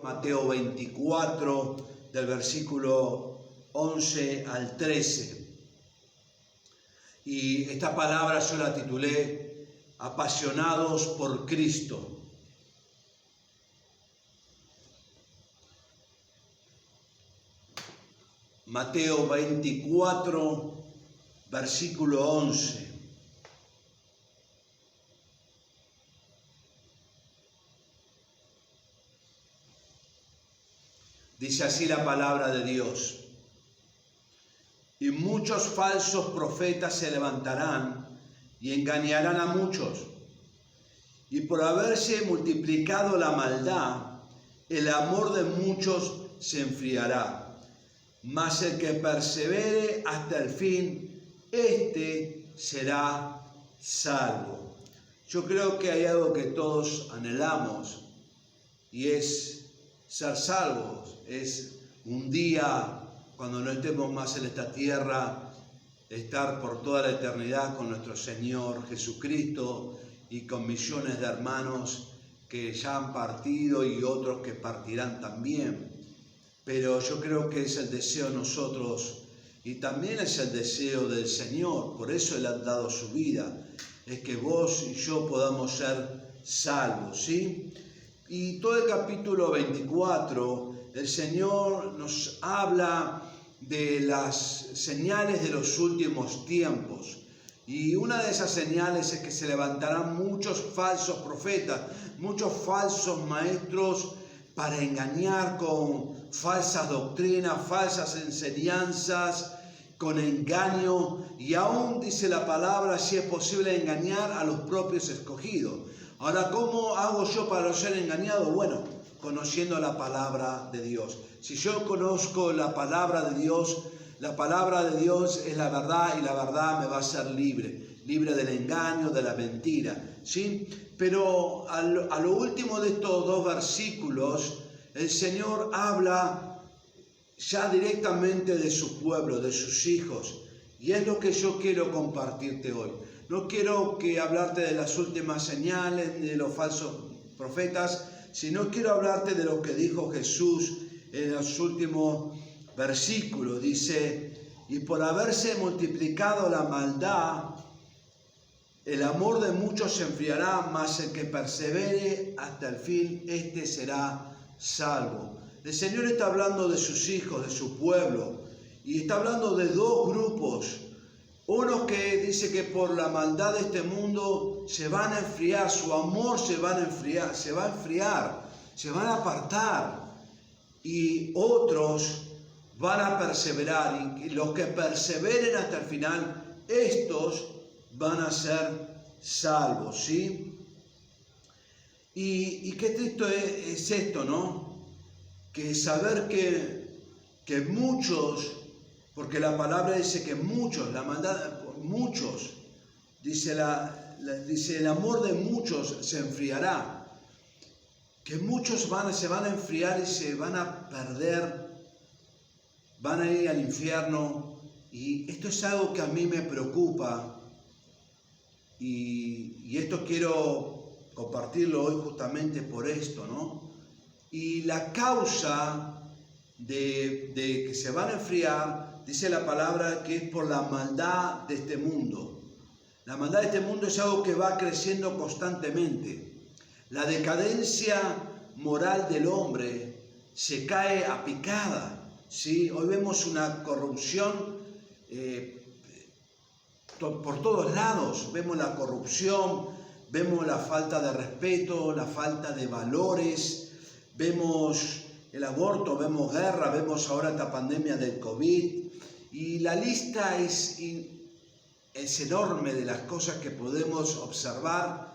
Mateo 24, del versículo 11 al 13. Y esta palabra yo la titulé Apasionados por Cristo. Mateo 24, versículo 11. Dice así la palabra de Dios. Y muchos falsos profetas se levantarán y engañarán a muchos. Y por haberse multiplicado la maldad, el amor de muchos se enfriará. Mas el que persevere hasta el fin, éste será salvo. Yo creo que hay algo que todos anhelamos y es ser salvos. Es un día, cuando no estemos más en esta tierra, estar por toda la eternidad con nuestro Señor Jesucristo y con millones de hermanos que ya han partido y otros que partirán también. Pero yo creo que es el deseo de nosotros y también es el deseo del Señor. Por eso Él ha dado su vida. Es que vos y yo podamos ser salvos, ¿sí? Y todo el capítulo 24, el Señor nos habla de las señales de los últimos tiempos. Y una de esas señales es que se levantarán muchos falsos profetas, muchos falsos maestros para engañar con falsas doctrinas, falsas enseñanzas, con engaño. Y aún dice la palabra, si es posible, engañar a los propios escogidos. Ahora, ¿cómo hago yo para no ser engañado? Bueno, conociendo la palabra de Dios. Si yo conozco la palabra de Dios es la verdad y la verdad me va a hacer libre del engaño, de la mentira, ¿sí? Pero a lo último de estos dos versículos, el Señor habla ya directamente de su pueblo, de sus hijos, y es lo que yo quiero compartirte hoy. No quiero hablarte de las últimas señales, de los falsos profetas, sino quiero hablarte de lo que dijo Jesús en los últimos versículos. Dice, y por haberse multiplicado la maldad, el amor de muchos se enfriará, mas el que persevere hasta el fin, éste será salvo. El Señor está hablando de sus hijos, de su pueblo, y está hablando de dos grupos. Unos que dice que por la maldad de este mundo se van a enfriar, su amor se va a enfriar, se van a apartar. Y otros van a perseverar, y los que perseveren hasta el final, estos van a ser salvos, ¿sí? Y qué triste es esto, ¿no? Que saber que muchos, porque la palabra dice que muchos, la maldad, muchos, dice el amor de muchos se enfriará, que muchos se van a enfriar y se van a perder, van a ir al infierno, y esto es algo que a mí me preocupa, y esto quiero compartirlo hoy justamente por esto, ¿no? Y la causa de que se van a enfriar, dice la palabra que es por la maldad de este mundo. La maldad de este mundo es algo que va creciendo constantemente. La decadencia moral del hombre se cae a picada, ¿sí? Hoy vemos una corrupción por todos lados. Vemos la corrupción, vemos la falta de respeto, la falta de valores, vemos el aborto, vemos guerra, vemos ahora esta pandemia del COVID, y la lista es enorme de las cosas que podemos observar,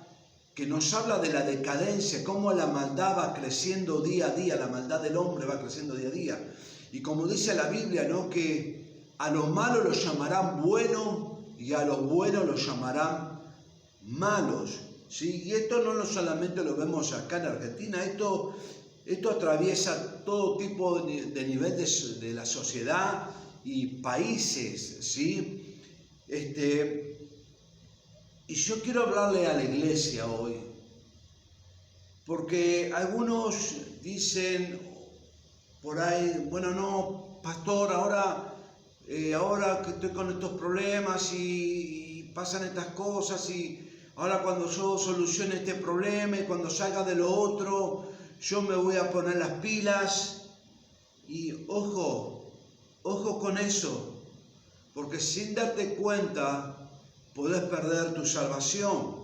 que nos habla de la decadencia, cómo la maldad va creciendo día a día, la maldad del hombre va creciendo día a día. Y como dice la Biblia, ¿no?, que a lo malo lo llamarán bueno y a lo bueno lo llamarán malos, ¿sí? Y esto no solamente lo vemos acá en Argentina, esto atraviesa todo tipo de niveles de la sociedad y países, ¿sí? Y yo quiero hablarle a la iglesia hoy Porque algunos dicen por ahí, bueno, no, pastor, ahora que estoy con estos problemas y pasan estas cosas, y ahora cuando yo solucione este problema y cuando salga de lo otro, yo me voy a poner las pilas. Y ojo con eso, porque sin darte cuenta podés perder tu salvación.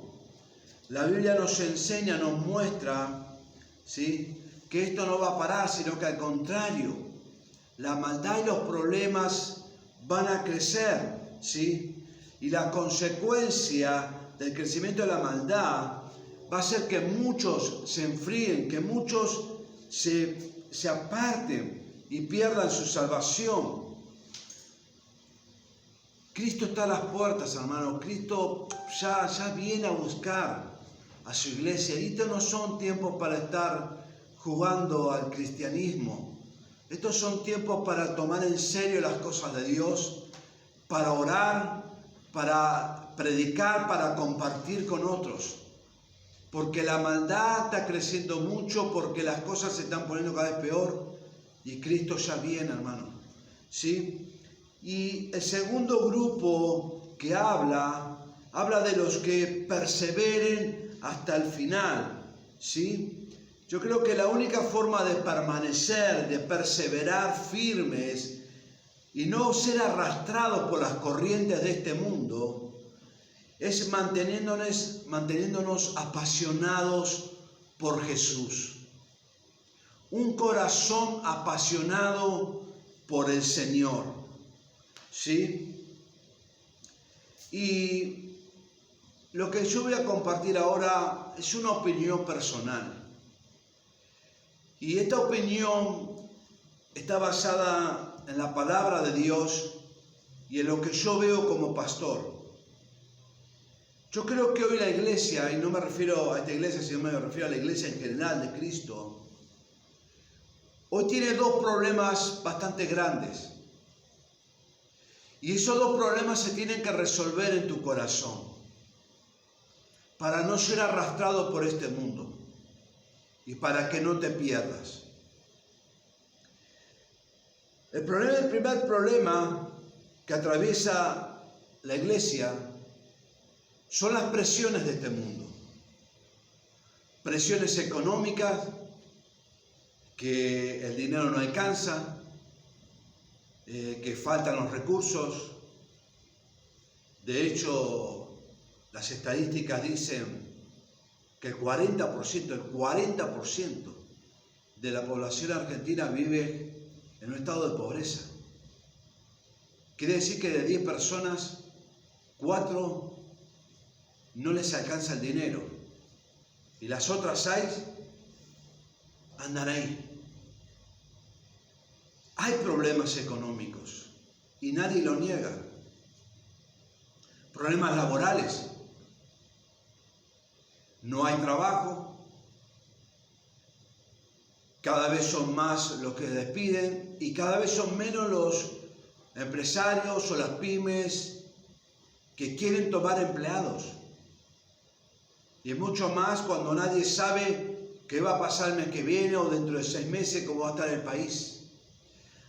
La Biblia nos enseña, nos muestra, ¿sí?, que esto no va a parar, sino que al contrario, la maldad y los problemas van a crecer, ¿sí? Y la consecuencia del crecimiento de la maldad va a ser que muchos se enfríen, que muchos se aparten y pierdan su salvación. Cristo está a las puertas, hermano. Cristo ya viene a buscar a su iglesia. Y estos no son tiempos para estar jugando al cristianismo. Estos son tiempos para tomar en serio las cosas de Dios, para orar, para predicar, para compartir con otros. Porque la maldad está creciendo mucho, porque las cosas se están poniendo cada vez peor. Y Cristo ya viene, hermano. ¿Sí? Y el segundo grupo que habla de los que perseveren hasta el final, ¿sí? Yo creo que la única forma de permanecer, de perseverar firmes y no ser arrastrados por las corrientes de este mundo, es manteniéndonos apasionados por Jesús. Un corazón apasionado por el Señor, ¿sí? Y lo que yo voy a compartir ahora es una opinión personal. Y esta opinión está basada en la palabra de Dios y en lo que yo veo como pastor. Yo creo que hoy la iglesia, y no me refiero a esta iglesia, sino me refiero a la iglesia en general de Cristo, hoy tiene dos problemas bastante grandes. Y esos dos problemas se tienen que resolver en tu corazón para no ser arrastrado por este mundo y para que no te pierdas. El primer problema que atraviesa la iglesia son las presiones de este mundo. Presiones económicas, que el dinero no alcanza, que faltan los recursos. De hecho, las estadísticas dicen que el 40% de la población argentina vive en un estado de pobreza. Quiere decir que de 10 personas, 4 no les alcanza el dinero y las otras 6 andan ahí. Hay problemas económicos y nadie lo niega. Problemas laborales. No hay trabajo. Cada vez son más los que despiden y cada vez son menos los empresarios o las pymes que quieren tomar empleados. Y mucho más cuando nadie sabe qué va a pasar el mes que viene o dentro de 6 meses, cómo va a estar el país.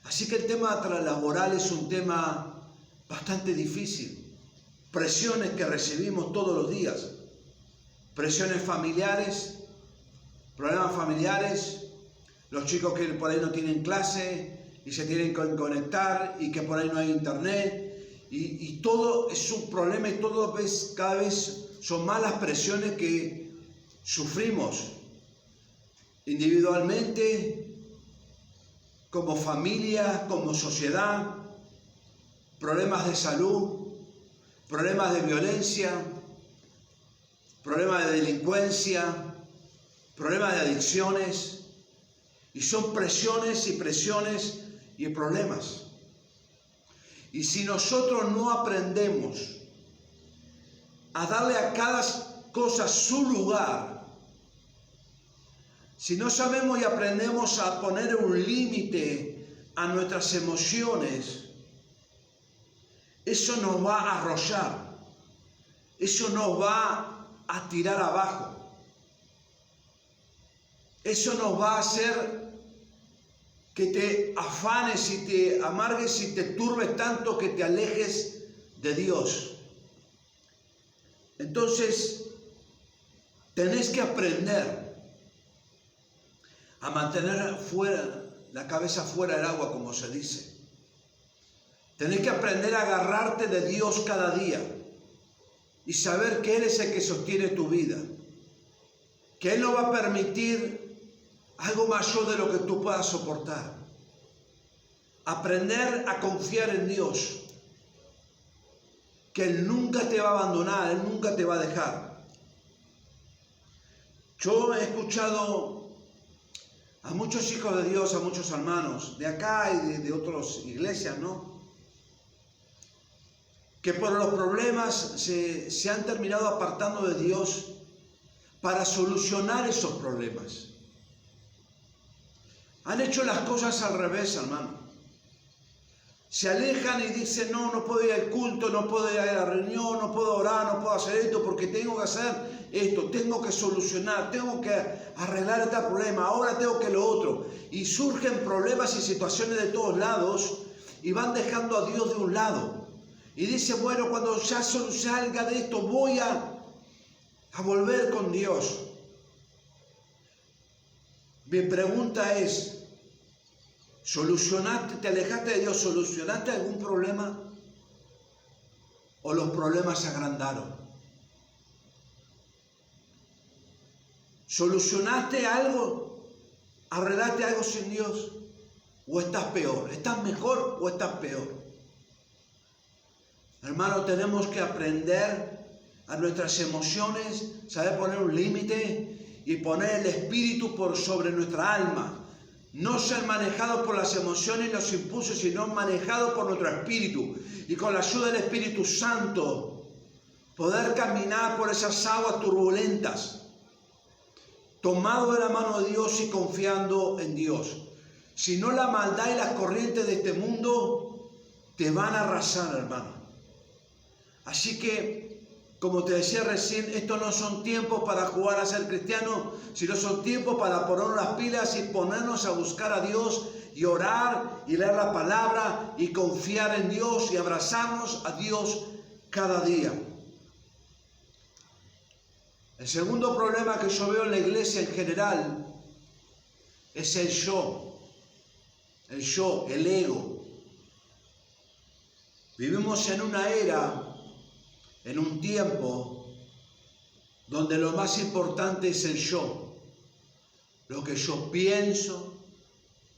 Así que el tema laboral es un tema bastante difícil. Presiones que recibimos todos los días. Presiones familiares, problemas familiares, los chicos que por ahí no tienen clase y se tienen que conectar y que por ahí no hay internet. Y todo es un problema y cada vez son más las presiones que sufrimos individualmente, como familia, como sociedad. Problemas de salud, problemas de violencia, problemas de delincuencia, problemas de adicciones. Y son presiones y presiones y problemas. Y si nosotros no aprendemos a darle a cada cosa su lugar, si no sabemos y aprendemos a poner un límite a nuestras emociones, eso nos va a arrollar, eso nos va a tirar abajo. eso nos va a hacer que te afanes y te amargues y te turbes tanto que te alejes de Dios. Entonces, tenés que aprender a mantener la cabeza fuera del agua, como se dice. Tenés que aprender a agarrarte de Dios cada día y saber que Él es el que sostiene tu vida, que Él no va a permitir algo mayor de lo que tú puedas soportar. Aprender a confiar en Dios, que Él nunca te va a abandonar, Él nunca te va a dejar. Yo he escuchado a muchos hijos de Dios, a muchos hermanos de acá y de otras iglesias, ¿no?, que por los problemas se han terminado apartando de Dios para solucionar esos problemas. Han hecho las cosas al revés, hermano. Se alejan y dicen, no puedo ir al culto, no puedo ir a la reunión, no puedo orar, no puedo hacer esto porque tengo que hacer esto, tengo que solucionar, tengo que arreglar este problema, ahora tengo que lo otro. Y surgen problemas y situaciones de todos lados y van dejando a Dios de un lado. Y dicen, bueno, cuando ya salga de esto voy a volver con Dios. Mi pregunta es, ¿solucionaste, te alejaste de Dios, solucionaste algún problema? ¿O los problemas se agrandaron? ¿Solucionaste algo? ¿Arreglaste algo sin Dios? ¿O estás peor? ¿Estás mejor o estás peor? Hermano, tenemos que aprender a nuestras emociones, saber poner un límite y poner el espíritu por sobre nuestra alma. No ser manejados por las emociones y los impulsos, sino manejados por nuestro espíritu. Y con la ayuda del Espíritu Santo, poder caminar por esas aguas turbulentas, tomado de la mano de Dios y confiando en Dios. Si no, la maldad y las corrientes de este mundo te van a arrasar, hermano. Así que, como te decía recién, estos no son tiempos para jugar a ser cristiano, sino son tiempos para ponernos las pilas y ponernos a buscar a Dios y orar y leer la palabra y confiar en Dios y abrazarnos a Dios cada día. El segundo problema que yo veo en la iglesia en general es el yo, el ego. Vivimos en una era, en un tiempo donde lo más importante es el yo, lo que yo pienso,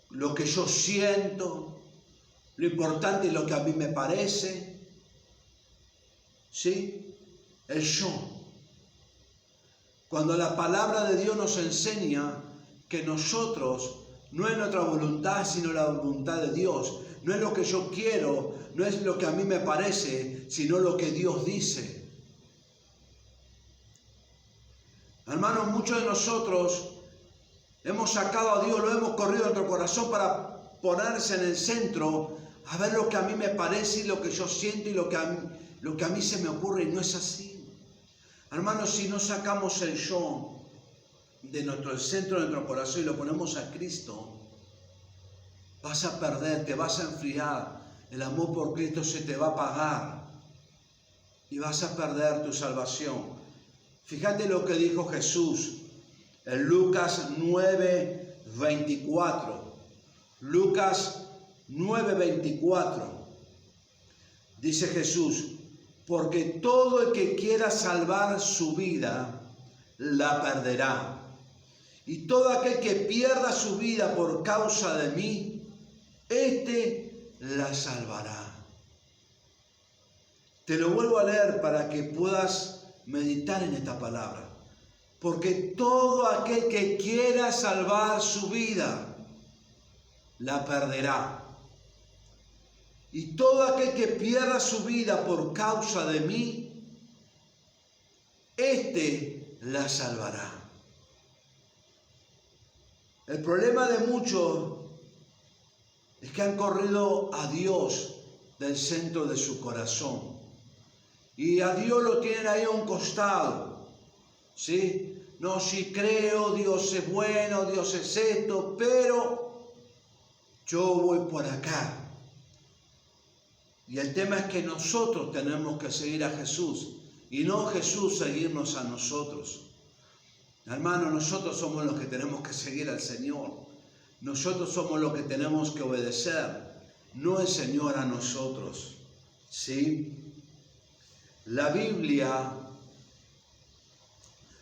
lo que yo siento, lo importante es lo que a mí me parece, ¿sí? El yo. Cuando la palabra de Dios nos enseña que nosotros, no es nuestra voluntad, sino la voluntad de Dios, no es lo que yo quiero, no es lo que a mí me parece, sino lo que Dios dice. Hermanos, muchos de nosotros hemos sacado a Dios, lo hemos corrido en nuestro corazón para ponerse en el centro, a ver lo que a mí me parece y lo que yo siento y lo que a mí se me ocurre, y no es así. Hermanos, si no sacamos el yo del centro de nuestro corazón y lo ponemos a Cristo, vas a perder, te vas a enfriar, el amor por Cristo se te va a apagar y vas a perder tu salvación. Fíjate lo que dijo Jesús en Lucas 9:24. Lucas 9:24. Dice Jesús, porque todo el que quiera salvar su vida, la perderá. Y todo aquel que pierda su vida por causa de mí, la salvará. Te lo vuelvo a leer para que puedas meditar en esta palabra. Porque todo aquel que quiera salvar su vida, la perderá. Y todo aquel que pierda su vida por causa de mí, la salvará. El problema de muchos es que han corrido a Dios del centro de su corazón. Y a Dios lo tienen ahí a un costado, ¿sí? no, sí creo, Dios es bueno, Dios es esto, pero yo voy por acá. Y el tema es que nosotros tenemos que seguir a Jesús y no Jesús seguirnos a nosotros. Hermano, nosotros somos los que tenemos que seguir al Señor. Nosotros somos los que tenemos que obedecer, no el Señor a nosotros. ¿Sí? La Biblia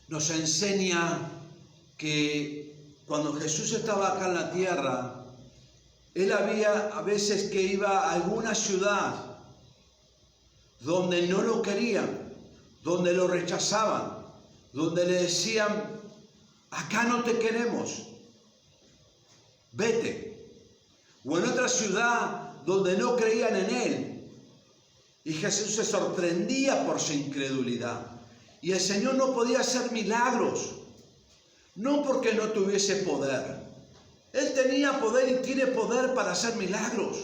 nos enseña que cuando Jesús estaba acá en la tierra, Él había a veces que iba a alguna ciudad donde no lo querían, donde lo rechazaban, donde le decían, acá no te queremos, vete. O en otra ciudad donde no creían en Él. Y Jesús se sorprendía por su incredulidad. Y el Señor no podía hacer milagros, no porque no tuviese poder. Él tenía poder y tiene poder para hacer milagros.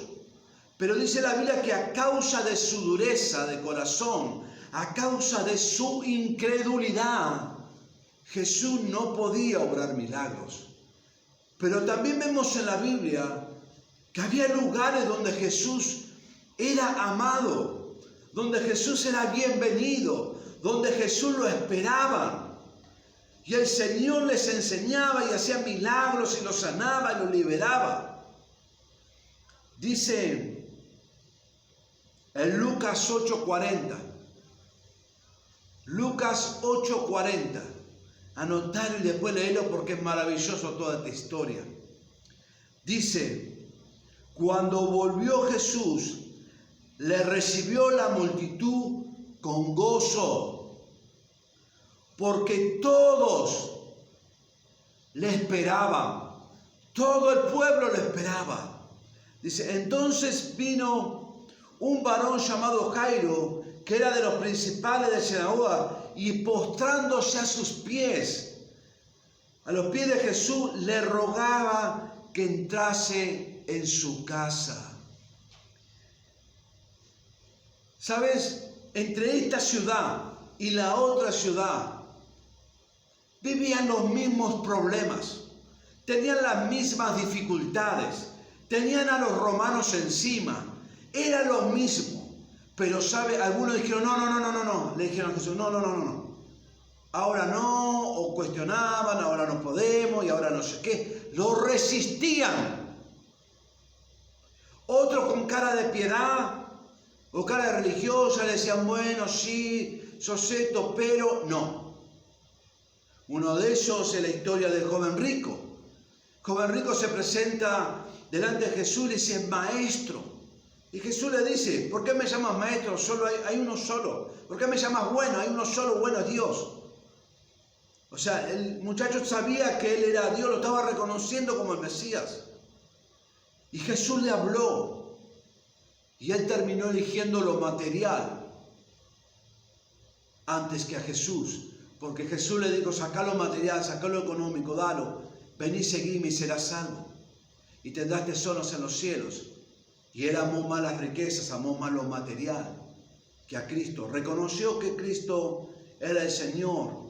Pero dice la Biblia que a causa de su dureza de corazón, a causa de su incredulidad, Jesús no podía obrar milagros. Pero también vemos en la Biblia que había lugares donde Jesús era amado, donde Jesús era bienvenido, donde Jesús lo esperaban. Y el Señor les enseñaba y hacía milagros y los sanaba y los liberaba. Dice en Lucas 8:40. Lucas 8:40. Anotarlo y después leerlo porque es maravilloso toda esta historia. Dice, cuando volvió Jesús, le recibió la multitud con gozo, porque todos le esperaban, todo el pueblo le esperaba. Dice, entonces vino un varón llamado Jairo, que era de los principales de sinagoga, y postrándose a sus pies, a los pies de Jesús, le rogaba que entrase en su casa. ¿Sabes? Entre esta ciudad y la otra ciudad vivían los mismos problemas, tenían las mismas dificultades, tenían a los romanos encima, era lo mismo. Pero ¿sabe? Algunos dijeron, no, le dijeron a Jesús, no, ahora no, o cuestionaban, ahora no podemos y ahora no sé qué, lo resistían. Otros con cara de piedad o cara de religiosa le decían, bueno, sí, sos esto, pero no. Uno de esos es la historia del joven rico. El joven rico se presenta delante de Jesús y le dice, maestro. Y Jesús le dice, ¿por qué me llamas maestro? Solo hay uno solo. ¿Por qué me llamas bueno? Hay uno solo, bueno es Dios. O sea, el muchacho sabía que él era Dios, lo estaba reconociendo como el Mesías. Y Jesús le habló. Y él terminó eligiendo lo material antes que a Jesús. Porque Jesús le dijo, sacá lo material, sacá lo económico, dalo. Vení, seguime y serás salvo. Y tendrás tesoros en los cielos. Y él amó más las riquezas, amó más lo material que a Cristo. Reconoció que Cristo era el Señor.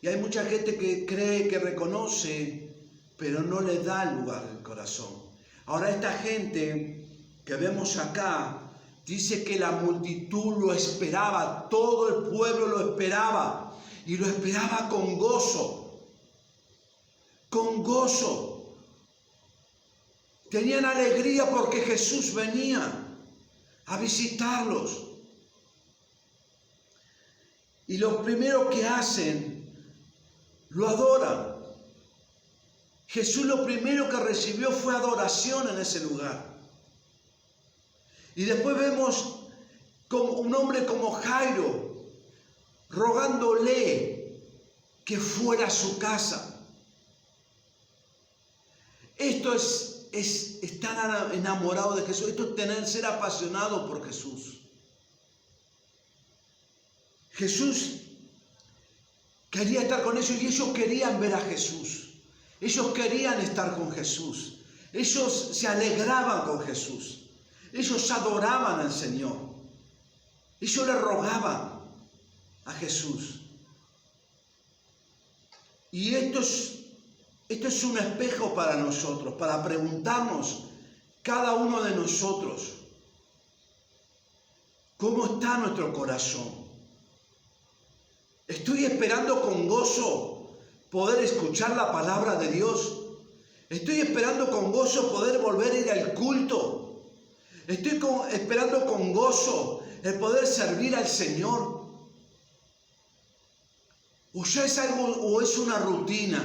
Y hay mucha gente que cree, que reconoce, pero no le da lugar al corazón. Ahora esta gente que vemos acá, dice que la multitud lo esperaba, todo el pueblo lo esperaba. Y lo esperaba con gozo. Con gozo. Tenían alegría porque Jesús venía a visitarlos. Y lo primero que hacen, lo adoran. Jesús lo primero que recibió fue adoración en ese lugar. Y después vemos como un hombre como Jairo rogándole que fuera a su casa. Esto es estar enamorado de Jesús, esto es ser apasionado por Jesús. Jesús quería estar con ellos y ellos querían ver a Jesús. Ellos querían estar con Jesús. Ellos se alegraban con Jesús. Ellos adoraban al Señor. Ellos le rogaban a Jesús. Y esto es un espejo para nosotros, para preguntarnos, cada uno de nosotros, ¿cómo está nuestro corazón? ¿Estoy esperando con gozo poder escuchar la palabra de Dios? ¿Estoy esperando con gozo poder volver a ir al culto? ¿Estoy esperando con gozo el poder servir al Señor? ¿O ya es algo, o es una rutina?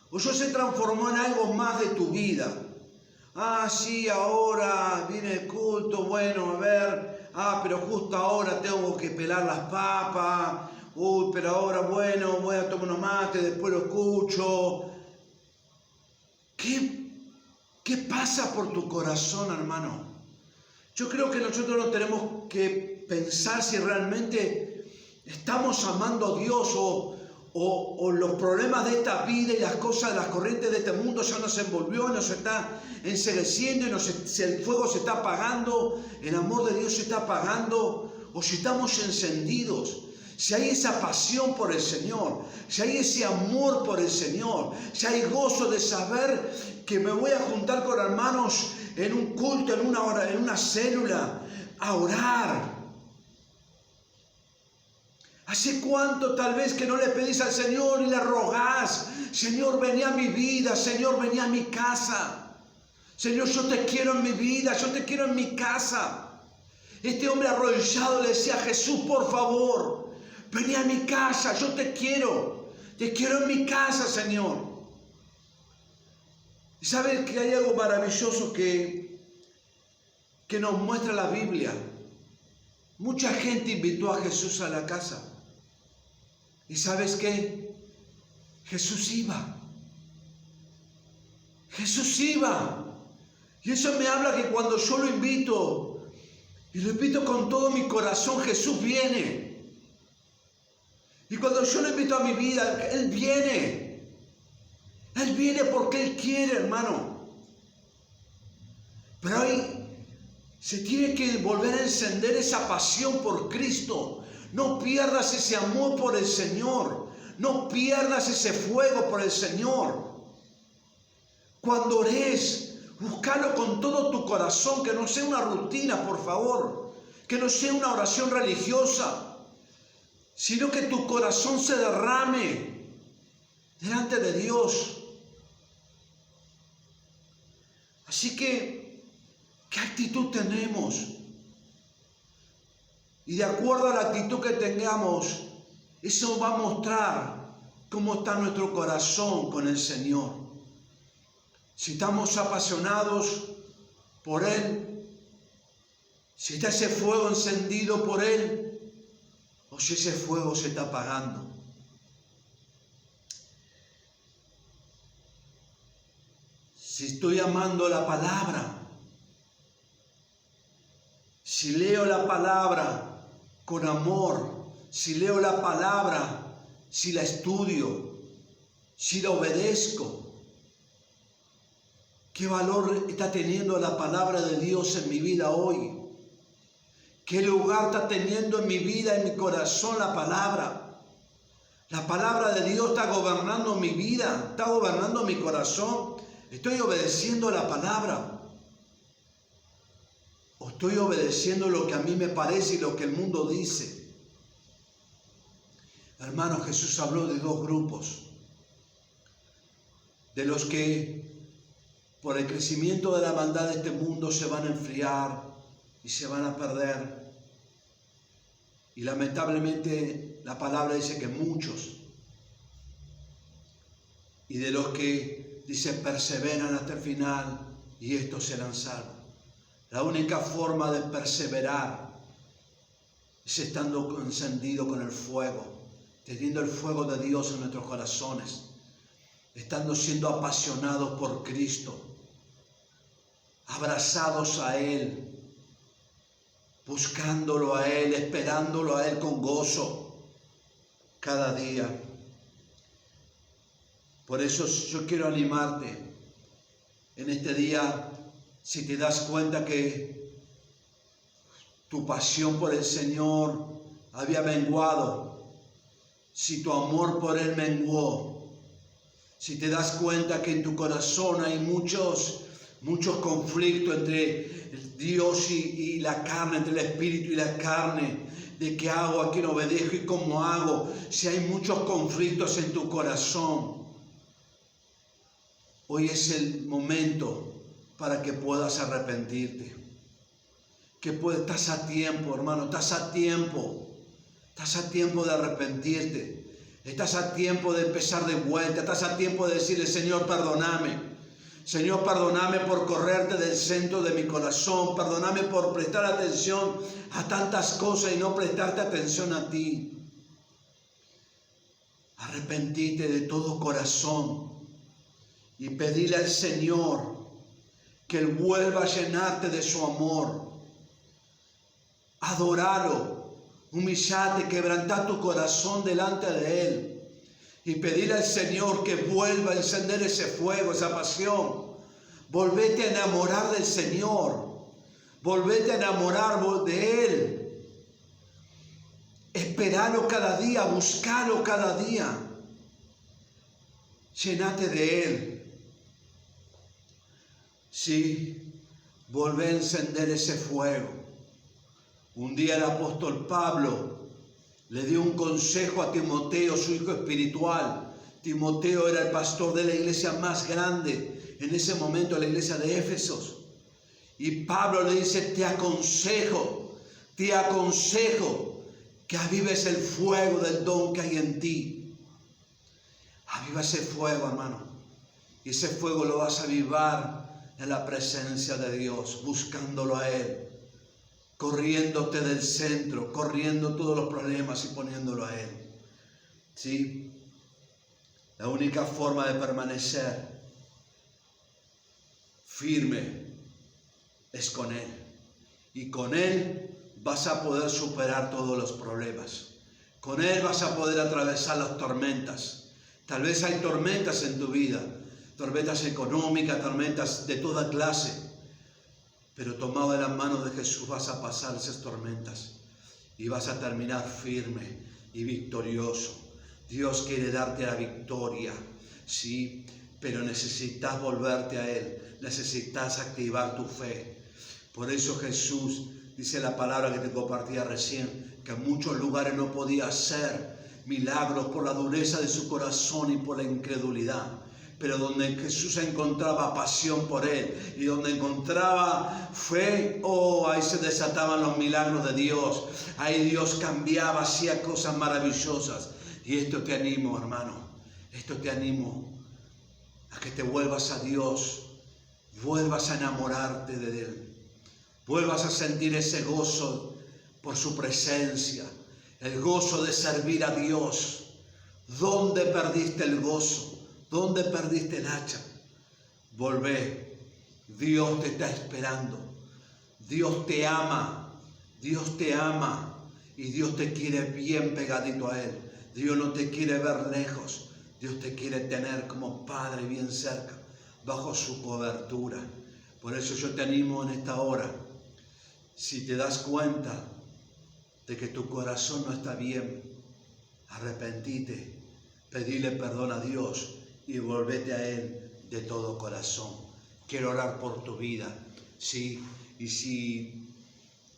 ¿O ya se transformó en algo más de tu vida? Ah, sí, ahora viene el culto, bueno, a ver, pero justo ahora tengo que pelar las papas, pero ahora, bueno, voy a tomar unos mates, después lo escucho. ¿Qué pasa por tu corazón, hermano? Yo creo que nosotros no tenemos que pensar si realmente estamos amando a Dios o los problemas de esta vida y las cosas, las corrientes de este mundo ya nos envolvió, nos está encegueciendo y si el fuego se está apagando, el amor de Dios se está apagando, o si estamos encendidos, si hay esa pasión por el Señor, si hay ese amor por el Señor, si hay gozo de saber que me voy a juntar con hermanos en un culto, en una hora, en una célula, a orar. ¿Hace cuánto tal vez que no le pedís al Señor y le rogás? Señor, vení a mi vida, Señor, vení a mi casa. Señor, yo te quiero en mi vida, yo te quiero en mi casa. Este hombre arrodillado le decía a Jesús, por favor, vení a mi casa, yo te quiero en mi casa, Señor. Y sabes que hay algo maravilloso que nos muestra la Biblia. Mucha gente invitó a Jesús a la casa. ¿Y sabes qué? Jesús iba. Jesús iba. Y eso me habla que cuando yo lo invito, y lo invito con todo mi corazón, Jesús viene. Y cuando yo lo invito a mi vida, Él viene. Él viene porque Él quiere, hermano. Pero ahí se tiene que volver a encender esa pasión por Cristo. No pierdas ese amor por el Señor. No pierdas ese fuego por el Señor. Cuando ores, búscalo con todo tu corazón, que no sea una rutina, por favor. Que no sea una oración religiosa, sino que tu corazón se derrame delante de Dios. Así que, ¿qué actitud tenemos? Y de acuerdo a la actitud que tengamos, eso va a mostrar cómo está nuestro corazón con el Señor. Si estamos apasionados por Él, si está ese fuego encendido por Él, o si ese fuego se está apagando. Si estoy amando la palabra, si leo la palabra con amor, si leo la palabra, si la estudio, si la obedezco, ¿qué valor está teniendo la palabra de Dios en mi vida hoy? ¿Qué lugar está teniendo en mi vida, en mi corazón la palabra? La palabra de Dios está gobernando mi vida, está gobernando mi corazón. ¿Estoy obedeciendo la palabra? ¿O estoy obedeciendo lo que a mí me parece y lo que el mundo dice? Hermano, Jesús habló de dos grupos. De los que por el crecimiento de la maldad de este mundo se van a enfriar y se van a perder. Y lamentablemente la palabra dice que muchos. Y de los que dice perseveran hasta el final y estos serán salvos. La única forma de perseverar es estando encendido con el fuego, teniendo el fuego de Dios en nuestros corazones, estando siendo apasionados por Cristo, abrazados a Él, buscándolo a Él, esperándolo a Él con gozo cada día. Por eso yo quiero animarte en este día. Si te das cuenta que tu pasión por el Señor había menguado, si tu amor por Él menguó, Si te das cuenta que en tu corazón hay muchos conflictos entre Dios y la carne, entre el espíritu y la carne, de qué hago, a quién obedezco y cómo hago, si hay muchos conflictos en tu corazón, hoy es el momento para que puedas arrepentirte. Estás a tiempo, hermano, estás a tiempo de arrepentirte. Estás a tiempo de empezar de vuelta. Estás a tiempo de decirle: Señor, perdóname. Señor, perdóname por correrte del centro de mi corazón. Perdóname por prestar atención a tantas cosas y no prestarte atención a ti. Arrepentite de todo corazón y pedile al Señor que Él vuelva a llenarte de su amor. Adoralo. Humillate, quebrantá tu corazón delante de Él y pedirle al Señor que vuelva a encender ese fuego, esa pasión. Volvete a enamorar del Señor, volvete a enamorar de Él. Esperalo cada día, buscalo cada día. Llénate de Él. Sí, volvé a encender ese fuego. Un día el apóstol Pablo le dio un consejo a Timoteo, su hijo espiritual. Timoteo era el pastor de la iglesia más grande en ese momento, la iglesia de Éfesos. Y Pablo le dice: te aconsejo que avives el fuego del don que hay en ti. Aviva ese fuego, hermano. Y ese fuego lo vas a avivar en la presencia de Dios, buscándolo a Él. Corriéndote del centro, corriendo todos los problemas y poniéndolo a Él. ¿Sí? La única forma de permanecer firme es con Él. Y con Él vas a poder superar todos los problemas. Con Él vas a poder atravesar las tormentas. Tal vez hay tormentas en tu vida, tormentas económicas, tormentas de toda clase. Pero tomado de las manos de Jesús vas a pasar esas tormentas y vas a terminar firme y victorioso. Dios quiere darte la victoria, sí, pero necesitas volverte a Él, necesitas activar tu fe. Por eso Jesús, dice la palabra que te compartía recién, que en muchos lugares no podía hacer milagros por la dureza de su corazón y por la incredulidad. Pero donde Jesús encontraba pasión por Él y donde encontraba fe, ahí se desataban los milagros de Dios. Ahí Dios cambiaba, hacía cosas maravillosas. Y esto te animo, hermano, esto te animo a que te vuelvas a Dios, vuelvas a enamorarte de Él, vuelvas a sentir ese gozo por su presencia, el gozo de servir a Dios. ¿Dónde perdiste el gozo? ¿Dónde perdiste el hacha? Volvé. Dios te está esperando. Dios te ama. Dios te ama. Y Dios te quiere bien pegadito a Él. Dios no te quiere ver lejos. Dios te quiere tener como Padre bien cerca, bajo su cobertura. Por eso yo te animo en esta hora. Si te das cuenta de que tu corazón no está bien, arrepentite, pedile perdón a Dios y volvete a Él de todo corazón. Quiero orar por tu vida, ¿sí? Y si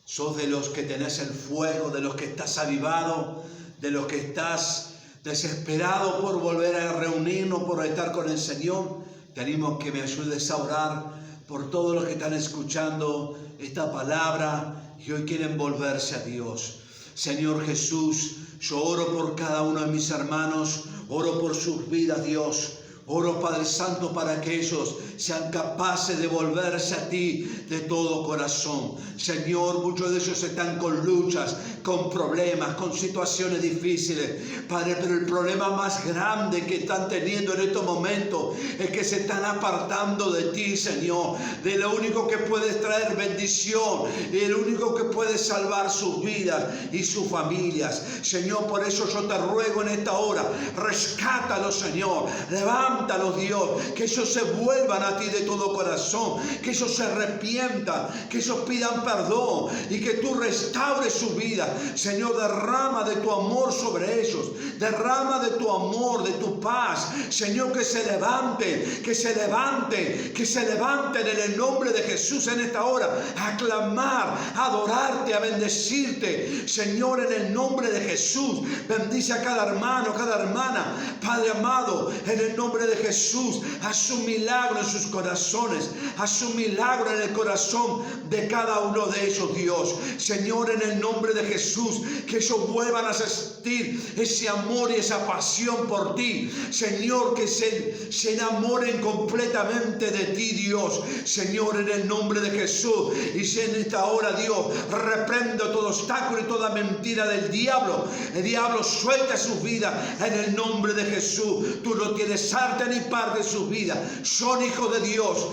sos de los que tenés el fuego, de los que estás avivado, de los que estás desesperado por volver a reunirnos, por estar con el Señor, te animo a que me ayudes a orar por todos los que están escuchando esta palabra y hoy quieren volverse a Dios. Señor Jesús, yo oro por cada uno de mis hermanos, oro por sus vidas, Dios. Oro, Padre Santo, para que ellos sean capaces de volverse a ti de todo corazón. Señor, muchos de ellos están con luchas, con problemas, con situaciones difíciles. Padre, pero el problema más grande que están teniendo en estos momentos es que se están apartando de ti, Señor. De lo único que puedes traer bendición, y el único que puede salvar sus vidas y sus familias. Señor, por eso yo te ruego en esta hora, rescátalo, Señor. Levanta levántalos, Dios, que ellos se vuelvan a ti de todo corazón, que ellos se arrepientan, que ellos pidan perdón y que tú restaures su vida. Señor, derrama de tu amor sobre ellos, derrama de tu amor, de tu paz. Señor, que se levanten, que se levanten, que se levanten en el nombre de Jesús en esta hora, a clamar, a adorarte, a bendecirte. Señor, en el nombre de Jesús, bendice a cada hermano, cada hermana. Padre amado, en el nombre de Jesús, haz un milagro en sus corazones, haz un milagro en el corazón de cada uno de ellos, Dios. Señor, en el nombre de Jesús, que ellos vuelvan a sentir ese amor y esa pasión por ti. Señor, que se enamoren completamente de ti, Dios. Señor, en el nombre de Jesús. Y si en esta hora, Dios, reprendo todo obstáculo y toda mentira del diablo. El diablo suelta sus vidas en el nombre de Jesús. Tú no tienes arte ni parte de sus vidas. Son hijos de Dios.